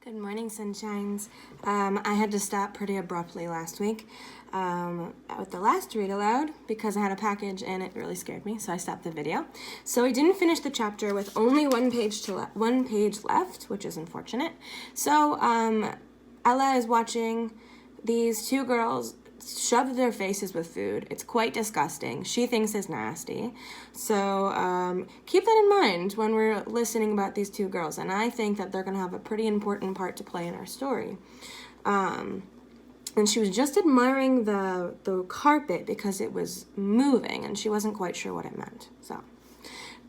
Good morning, sunshines. I had to stop pretty abruptly last week with the last read aloud because I had a package and it really scared me, so I stopped the video. So I didn't finish the chapter with only one page left, which is unfortunate. So Ella is watching these two girls shove their faces with food. It's quite disgusting. She thinks it's nasty. So keep that in mind when we're listening about these two girls. And I think that they're going to have a pretty important part to play in our story. And she was just admiring the carpet because it was moving and she wasn't quite sure what it meant. So,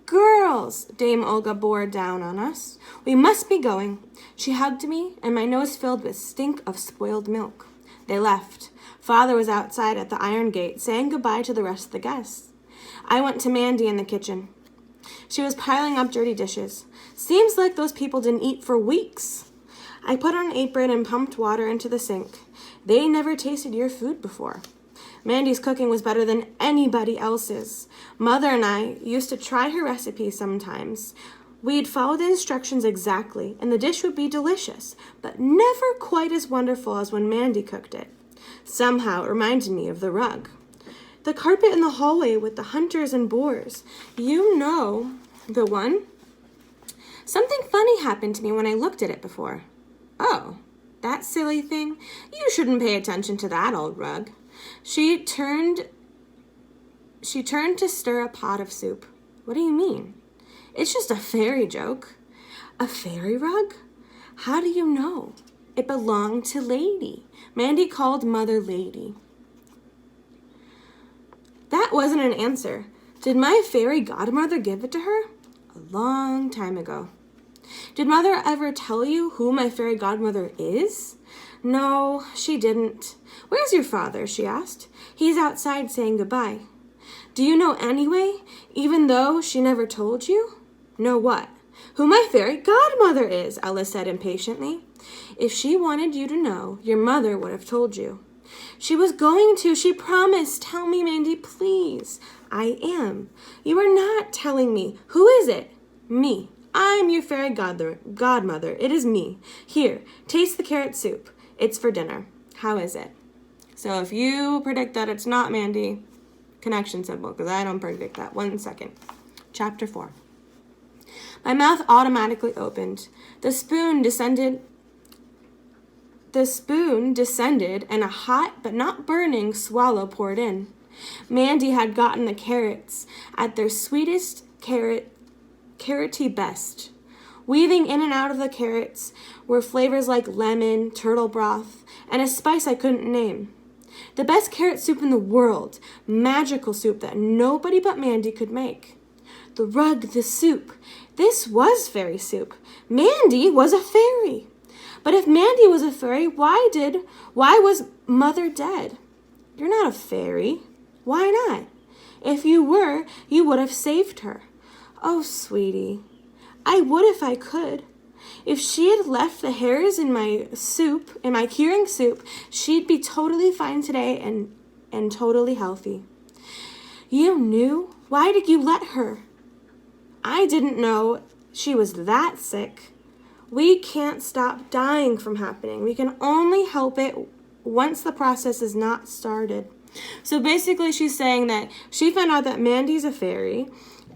girls, Dame Olga bore down on us. We must be going. She hugged me and my nose filled with stink of spoiled milk. They left. Father was outside at the iron gate, saying goodbye to the rest of the guests. I went to Mandy in the kitchen. She was piling up dirty dishes. Seems like those people didn't eat for weeks. I put on an apron and pumped water into the sink. They never tasted your food before. Mandy's cooking was better than anybody else's. Mother and I used to try her recipe sometimes. We'd follow the instructions exactly, and the dish would be delicious, but never quite as wonderful as when Mandy cooked it. Somehow it reminded me of the rug. The carpet in the hallway with the hunters and boars. You know the one? Something funny happened to me when I looked at it before. Oh, that silly thing? You shouldn't pay attention to that old rug. She turned to stir a pot of soup. What do you mean? It's just a fairy joke. A fairy rug? How do you know? It belonged to Lady. Mandy called Mother Lady. That wasn't an answer. Did my fairy godmother give it to her? A long time ago. Did Mother ever tell you who my fairy godmother is? No, she didn't. Where's your father? She asked. He's outside saying goodbye. Do you know anyway, even though she never told you? Know what? Who my fairy godmother is, Ella said impatiently. If she wanted you to know, your mother would have told you. She was going to. She promised. Tell me, Mandy, please. I am. You are not telling me. Who is it? Me. I'm your fairy godmother. It is me. Here, taste the carrot soup. It's for dinner. How is it? So if you predict that it's not Mandy, connection symbol, because I don't predict that. 1 second. Chapter 4. My mouth automatically opened. The spoon descended, and a hot but not burning swallow poured in. Mandy had gotten the carrots at their sweetest, carroty best. Weaving in and out of the carrots were flavors like lemon, turtle broth, and a spice I couldn't name. The best carrot soup in the world, magical soup that nobody but Mandy could make. The rug, the soup. This was fairy soup. Mandy was a fairy. But if Mandy was a fairy, why was Mother dead? You're not a fairy. Why not? If you were, you would have saved her. Oh, sweetie, I would if I could. If she had left the hairs in my soup, in my curing soup, she'd be totally fine today and totally healthy. You knew? Why did you let her? I didn't know she was that sick. We can't stop dying from happening. We can only help it once the process is not started. So basically she's saying that she found out that Mandy's a fairy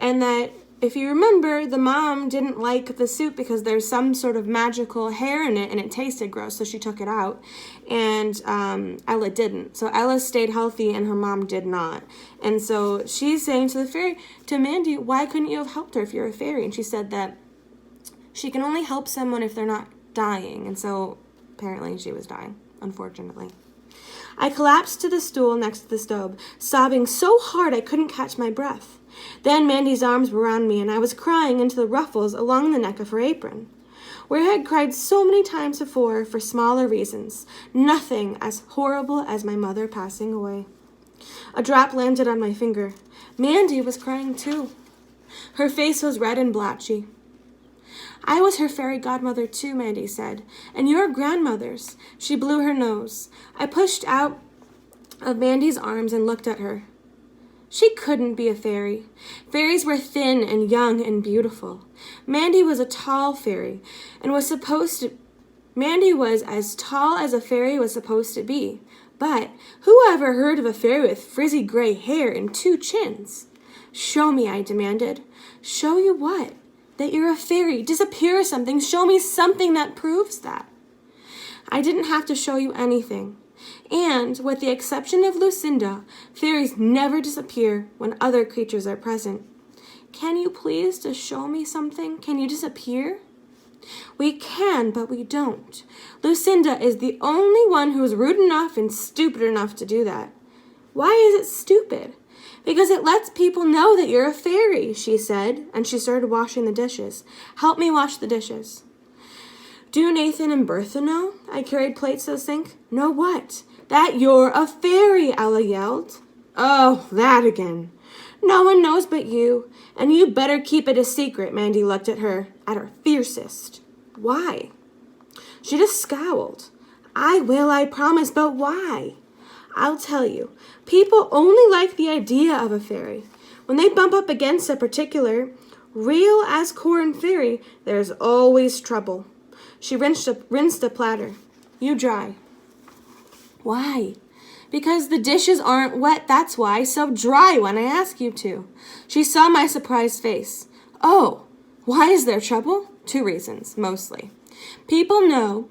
and that if you remember, the mom didn't like the soup because there's some sort of magical hair in it and it tasted gross, so she took it out. And Ella didn't. So Ella stayed healthy and her mom did not. And so she's saying to Mandy, why couldn't you have helped her if you're a fairy? And she said that she can only help someone if they're not dying. And so apparently she was dying, unfortunately. I collapsed to the stool next to the stove, sobbing so hard I couldn't catch my breath. Then Mandy's arms were around me, and I was crying into the ruffles along the neck of her apron. Where I had cried so many times before for smaller reasons, nothing as horrible as my mother passing away. A drop landed on my finger. Mandy was crying too. Her face was red and blotchy. I was her fairy godmother too, Mandy said, and your grandmother's. She blew her nose. I pushed out of Mandy's arms and looked at her. She couldn't be a fairy. Fairies were thin and young and beautiful. Mandy was a tall fairy and was supposed to Mandy was as tall as a fairy was supposed to be. But who ever heard of a fairy with frizzy gray hair and 2 chins? Show me, I demanded. Show you what? That you're a fairy. Disappear or something. Show me something that proves that. I didn't have to show you anything. And, with the exception of Lucinda, fairies never disappear when other creatures are present. Can you please just show me something? Can you disappear? We can, but we don't. Lucinda is the only one who is rude enough and stupid enough to do that. Why is it stupid? Because it lets people know that you're a fairy, she said, and she started washing the dishes. Help me wash the dishes. Do Nathan and Bertha know? I carried plates to the sink. Know what? That you're a fairy, Ella yelled. Oh, that again. No one knows but you, and you better keep it a secret, Mandy looked at her fiercest. Why? She just scowled. I will, I promise, but why? I'll tell you. People only like the idea of a fairy. When they bump up against a particular, real as corn fairy, there's always trouble. She rinsed a platter. You dry. Why? Because the dishes aren't wet, that's why, so dry when I ask you to. She saw my surprised face. Oh, why is there trouble? 2 reasons, mostly. People know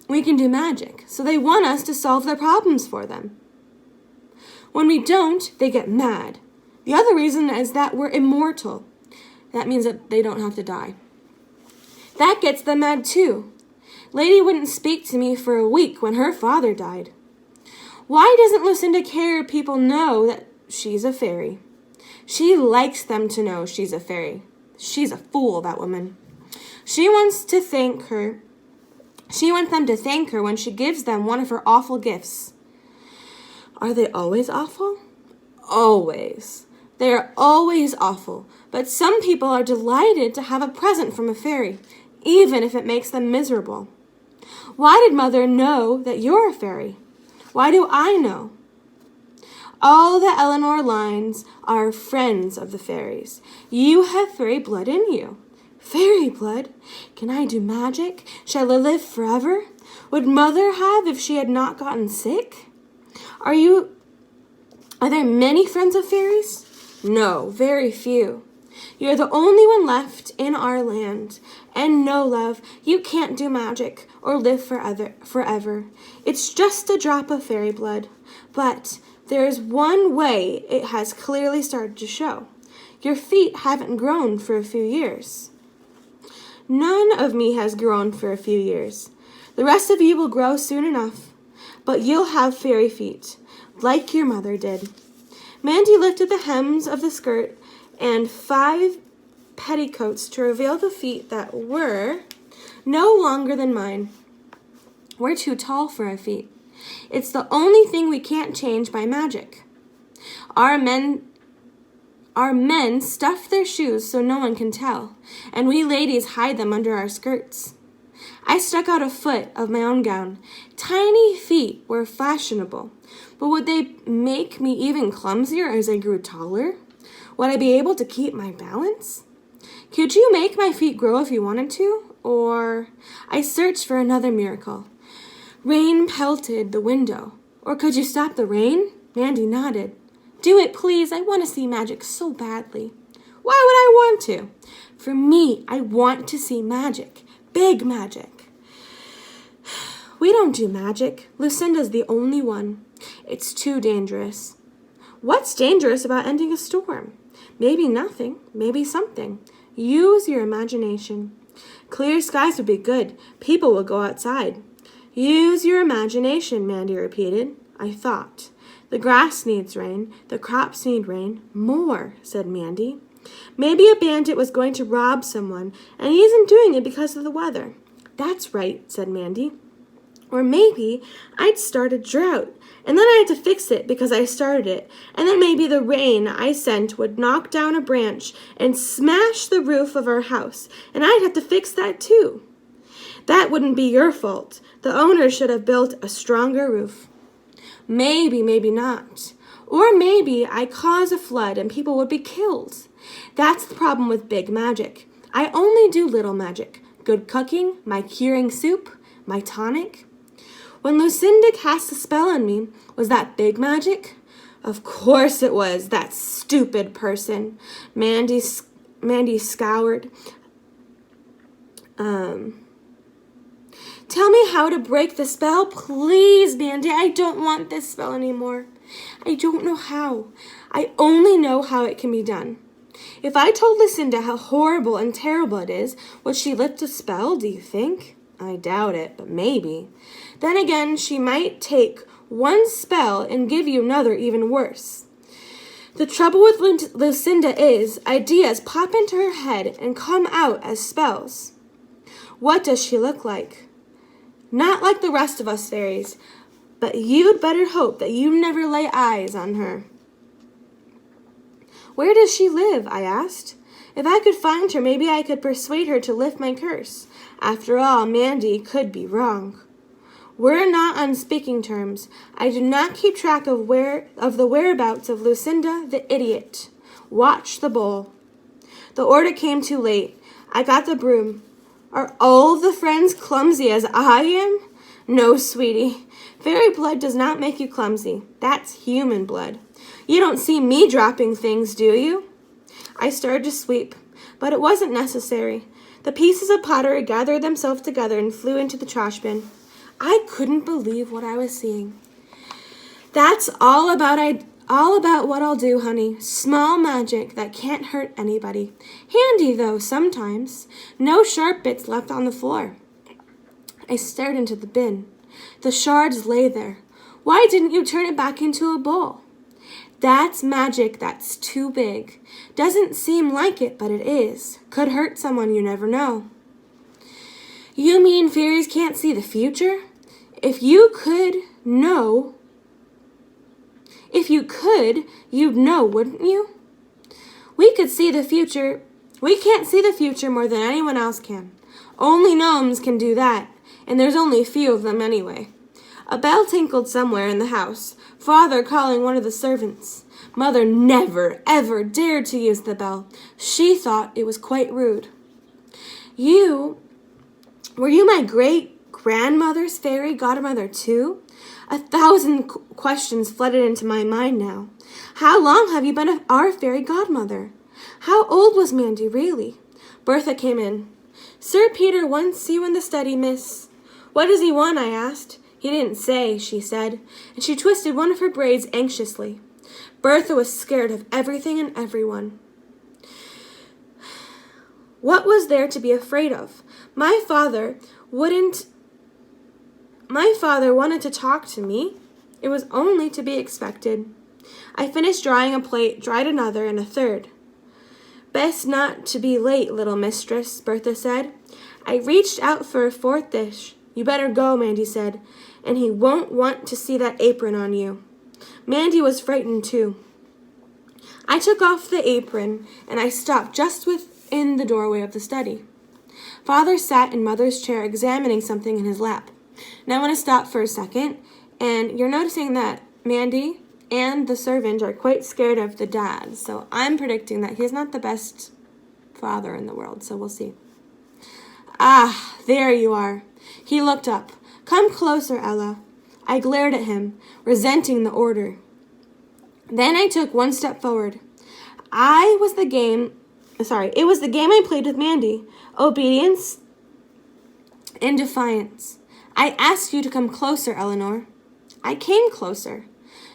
we can do magic, so they want us to solve their problems for them. When we don't, they get mad. The other reason is that we're immortal. That means that they don't have to die. That gets them mad too. Lady wouldn't speak to me for a week when her father died. Why doesn't Lucinda care people know that she's a fairy? She likes them to know she's a fairy. She's a fool, that woman. She wants them to thank her when she gives them one of her awful gifts. Are they always awful? Always. They are always awful, but some people are delighted to have a present from a fairy, even if it makes them miserable. Why did Mother know that you're a fairy? Why do I know? All the Eleanor lines are friends of the fairies. You have fairy blood in you. Fairy blood? Can I do magic? Shall I live forever? Would Mother have if she had not gotten sick? Are there many friends of fairies? No, very few. You're the only one left in our land. And no, love, you can't do magic or live forever. It's just a drop of fairy blood. But there's one way it has clearly started to show. Your feet haven't grown for a few years. None of me has grown for a few years. The rest of you will grow soon enough. But you'll have fairy feet, like your mother did. Mandy lifted the hems of the skirt and 5 petticoats to reveal the feet that were no longer than mine. We're too tall for our feet. It's the only thing we can't change by magic. Our men stuff their shoes so no one can tell, and we ladies hide them under our skirts. I stuck out a foot of my own gown. Tiny feet were fashionable, but would they make me even clumsier as I grew taller? Would I be able to keep my balance? Could you make my feet grow if you wanted to? Or I searched for another miracle. Rain pelted the window. Or could you stop the rain? Mandy nodded. Do it, please. I want to see magic so badly. Why would I want to? For me, I want to see magic. Big magic. We don't do magic. Lucinda's the only one. It's too dangerous. What's dangerous about ending a storm? Maybe nothing. Maybe something. Use your imagination. Clear skies would be good. People will go outside. Use your imagination, Mandy repeated. I thought. The grass needs rain. The crops need rain. More, said Mandy. Maybe a bandit was going to rob someone, and he isn't doing it because of the weather. That's right, said Mandy. Or maybe I'd start a drought, and then I had to fix it because I started it, and then maybe the rain I sent would knock down a branch and smash the roof of our house, and I'd have to fix that too. That wouldn't be your fault. The owner should have built a stronger roof. Maybe, maybe not. Or maybe I cause a flood and people would be killed. That's the problem with big magic. I only do little magic. good cooking, my curing soup, my tonic. When Lucinda cast a spell on me, was that big magic? Of course it was, that stupid person. Mandy scoured. Tell me how to break the spell, please, Mandy. I don't want this spell anymore. I don't know how. I only know how it can be done. If I told Lucinda how horrible and terrible it is, would she lift a spell, do you think? I doubt it, but maybe. Then again, she might take one spell and give you another even worse. The trouble with Lucinda is ideas pop into her head and come out as spells. What does she look like? Not like the rest of us fairies, but you'd better hope that you never lay eyes on her. Where does she live? I asked. If I could find her, maybe I could persuade her to lift my curse. After all, Mandy could be wrong. We're not on speaking terms. I do not keep track of the whereabouts of Lucinda the idiot. Watch the bowl. The order came too late. I got the broom. Are all the friends clumsy as I am? No, sweetie. Fairy blood does not make you clumsy. That's human blood. You don't see me dropping things, do you? I started to sweep, but it wasn't necessary. The pieces of pottery gathered themselves together and flew into the trash bin. I couldn't believe what I was seeing. That's all about what I'll do, honey. Small magic that can't hurt anybody. Handy, though, sometimes. No sharp bits left on the floor. I stared into the bin. The shards lay there. Why didn't you turn it back into a bowl? That's magic that's too big. Doesn't seem like it, but it is. Could hurt someone, you never know. You mean fairies can't see the future? If you could, you'd know, wouldn't you? We could see the future. We can't see the future more than anyone else can. Only gnomes can do that, and there's only a few of them anyway. A bell tinkled somewhere in the house, Father calling one of the servants. Mother never, ever dared to use the bell. She thought it was quite rude. Were you my great-grandmother's fairy godmother too? 1,000 questions flooded into my mind now. How long have you been our fairy godmother? How old was Mandy, really? Bertha came in. Sir Peter wants you in the study, miss. What does he want? I asked. He didn't say, she said, and she twisted one of her braids anxiously. Bertha was scared of everything and everyone. What was there to be afraid of? My father wanted to talk to me. It was only to be expected. I finished drying a plate, dried another, and a third. Best not to be late, little mistress, Bertha said. I reached out for a fourth dish. You better go, Mandy said, and he won't want to see that apron on you. Mandy was frightened too. I took off the apron, and I stopped just within the doorway of the study. Father sat in Mother's chair examining something in his lap. Now I want to stop for a second, and you're noticing that Mandy and the servant are quite scared of the dad, so I'm predicting that he's not the best father in the world, so we'll see. Ah, there you are. He looked up. Come closer, Ella. I glared at him, resenting the order. Then I took one step forward. It was the game I played with Mandy. Obedience and defiance. I asked you to come closer, Eleanor. I came closer.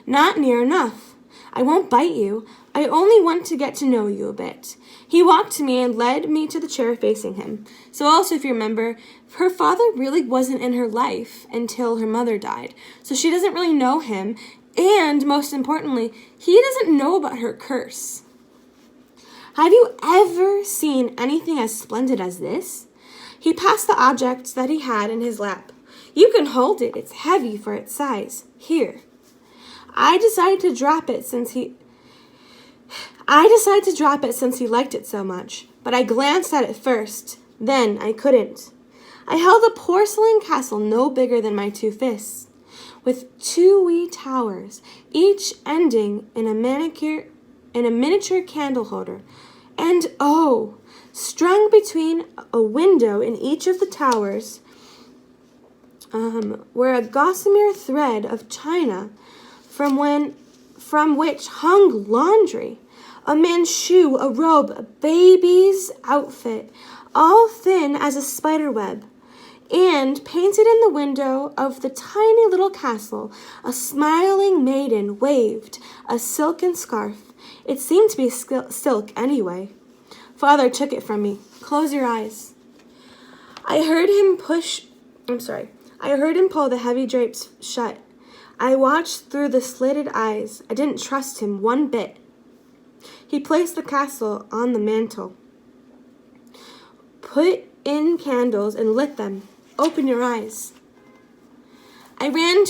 Not near enough. I won't bite you. I only want to get to know you a bit. He walked to me and led me to the chair facing him. So also, if you remember, her father really wasn't in her life until her mother died. So she doesn't really know him. And most importantly, he doesn't know about her curse. Have you ever seen anything as splendid as this? He passed the object that he had in his lap. You can hold it. It's heavy for its size. Here. I decided to drop it since he liked it so much, but I glanced at it first. Then I couldn't. I held a porcelain castle no bigger than my 2 fists, with 2 wee towers, each ending in a miniature candle holder. And oh, Strung between a window in each of the towers were a gossamer thread of china from which hung laundry, a man's shoe, a robe, a baby's outfit, all thin as a spider web. And painted in the window of the tiny little castle, a smiling maiden waved a silken scarf. It seemed to be silk anyway. Father took it from me. Close your eyes. I heard him pull the heavy drapes shut. I watched through the slitted eyes. I didn't trust him one bit. He placed the castle on the mantel, put in candles, and lit them. Open your eyes. I ran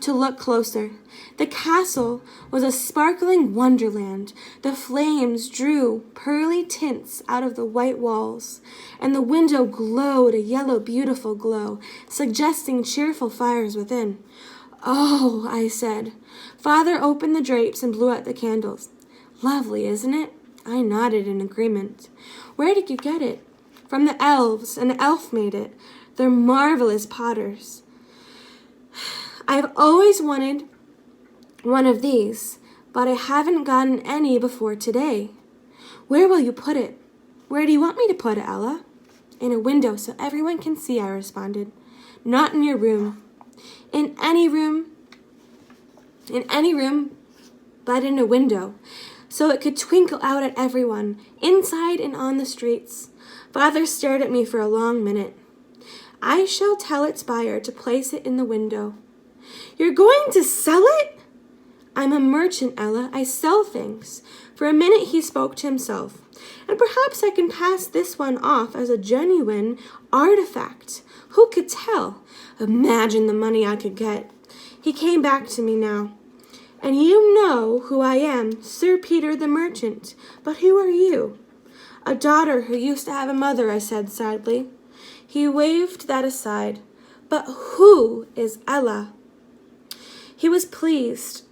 to look closer. The castle was a sparkling wonderland. The flames drew pearly tints out of the white walls, and the window glowed a yellow, beautiful glow, suggesting cheerful fires within. Oh, I said. Father opened the drapes and blew out the candles. Lovely, isn't it? I nodded in agreement. Where did you get it? From the elves. An elf made it. They're marvelous potters. I've always wanted one of these, but I haven't gotten any before today. Where will you put it? Where do you want me to put it, Ella? In a window so everyone can see, I responded. Not in your room. In any room, but in a window, so it could twinkle out at everyone, inside and on the streets. Father stared at me for a long minute. I shall tell its buyer to place it in the window. You're going to sell it? I'm a merchant, Ella. I sell things. For a minute he spoke to himself. And perhaps I can pass this one off as a genuine artifact. Who could tell? Imagine the money I could get. He came back to me now. And you know who I am, Sir Peter the merchant. But who are you? A daughter who used to have a mother, I said sadly. He waved that aside. But who is Ella? He was pleased.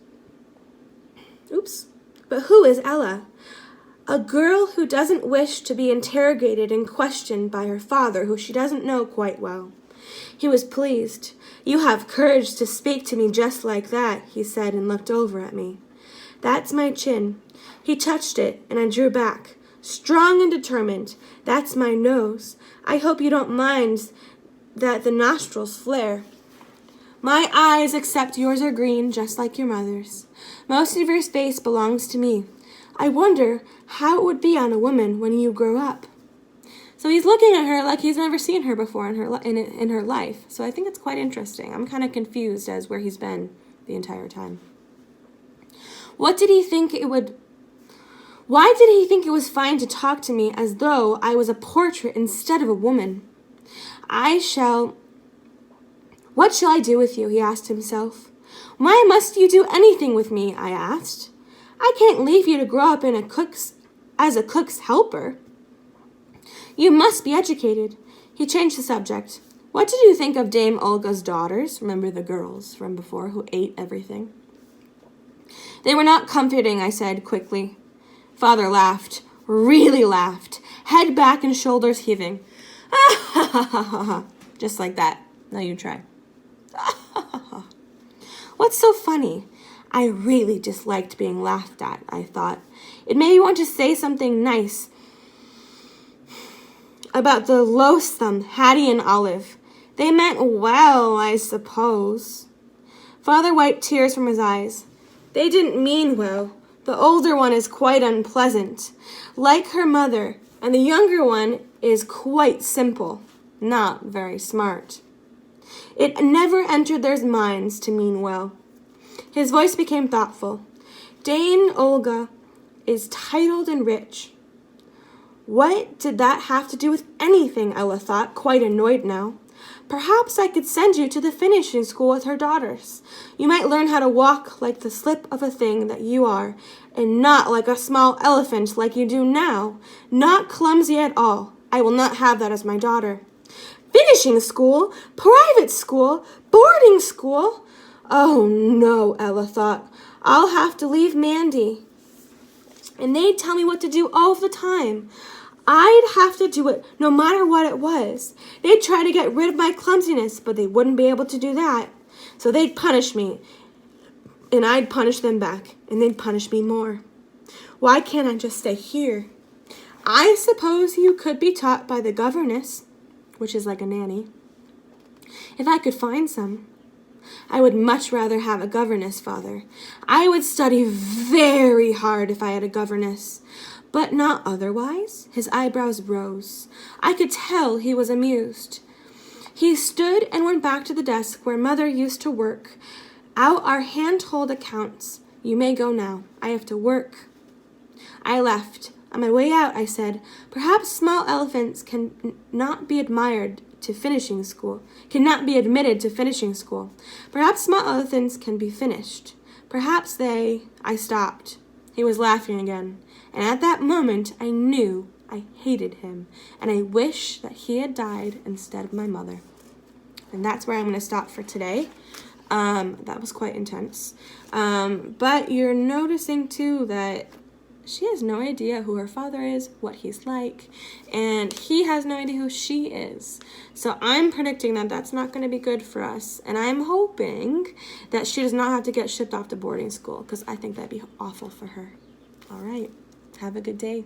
But who is Ella? A girl who doesn't wish to be interrogated and questioned by her father, who she doesn't know quite well. He was pleased. You have courage to speak to me just like that, he said and looked over at me. That's my chin. He touched it, and I drew back. Strong and determined. That's my nose. I hope you don't mind that the nostrils flare. My eyes, except yours, are green, just like your mother's. Most of your face belongs to me. I wonder how it would be on a woman when you grow up. So he's looking at her like he's never seen her before in her life. So I think it's quite interesting. I'm kind of confused as where he's been the entire time. Why did he think it was fine to talk to me as though I was a portrait instead of a woman? What shall I do with you? He asked himself. Why must you do anything with me? I asked. I can't leave you to grow up as a cook's helper. You must be educated. He changed the subject. What did you think of Dame Olga's daughters? Remember the girls from before who ate everything? They were not comforting, I said quickly. Father laughed, really laughed, head back and shoulders heaving. Ah, ha, ha, ha, ha, ha. Just like that. Now you try. Ah, ha, ha, ha. What's so funny? I really disliked being laughed at, I thought. It made me want to say something nice about the loathsome Hattie and Olive. They meant well, I suppose. Father wiped tears from his eyes. They didn't mean well. The older one is quite unpleasant, like her mother, and the younger one is quite simple, not very smart. It never entered their minds to mean well. His voice became thoughtful. Dame Olga is titled and rich. What did that have to do with anything, Ella thought, quite annoyed now. Perhaps I could send you to the finishing school with her daughters. You might learn how to walk like the slip of a thing that you are, and not like a small elephant like you do now. Not clumsy at all. I will not have that as my daughter. Finishing school? Private school? Boarding school? Oh, no, Ella thought. I'll have to leave Mandy. And they'd tell me what to do all the time. I'd have to do it no matter what it was. They'd try to get rid of my clumsiness, but they wouldn't be able to do that. So they'd punish me, and I'd punish them back, and they'd punish me more. Why can't I just stay here? I suppose you could be taught by the governess, which is like a nanny, if I could find some. I would much rather have a governess, Father. I would study very hard if I had a governess, but not otherwise. His eyebrows rose. I could tell he was amused. He stood and went back to the desk where Mother used to work out our hand-told accounts. You may go now. I have to work. I left. On my way out, I said, perhaps small elephants cannot be admired to finishing school, cannot be admitted to finishing school. Perhaps small elephants can be finished. Perhaps they... I stopped. He was laughing again. And at that moment, I knew I hated him. And I wish that he had died instead of my mother. And that's where I'm going to stop for today. That was quite intense. But you're noticing, too, that she has no idea who her father is, what he's like, and he has no idea who she is. So I'm predicting that that's not going to be good for us, and I'm hoping that she does not have to get shipped off to boarding school, because I think that'd be awful for her. All right. Have a good day.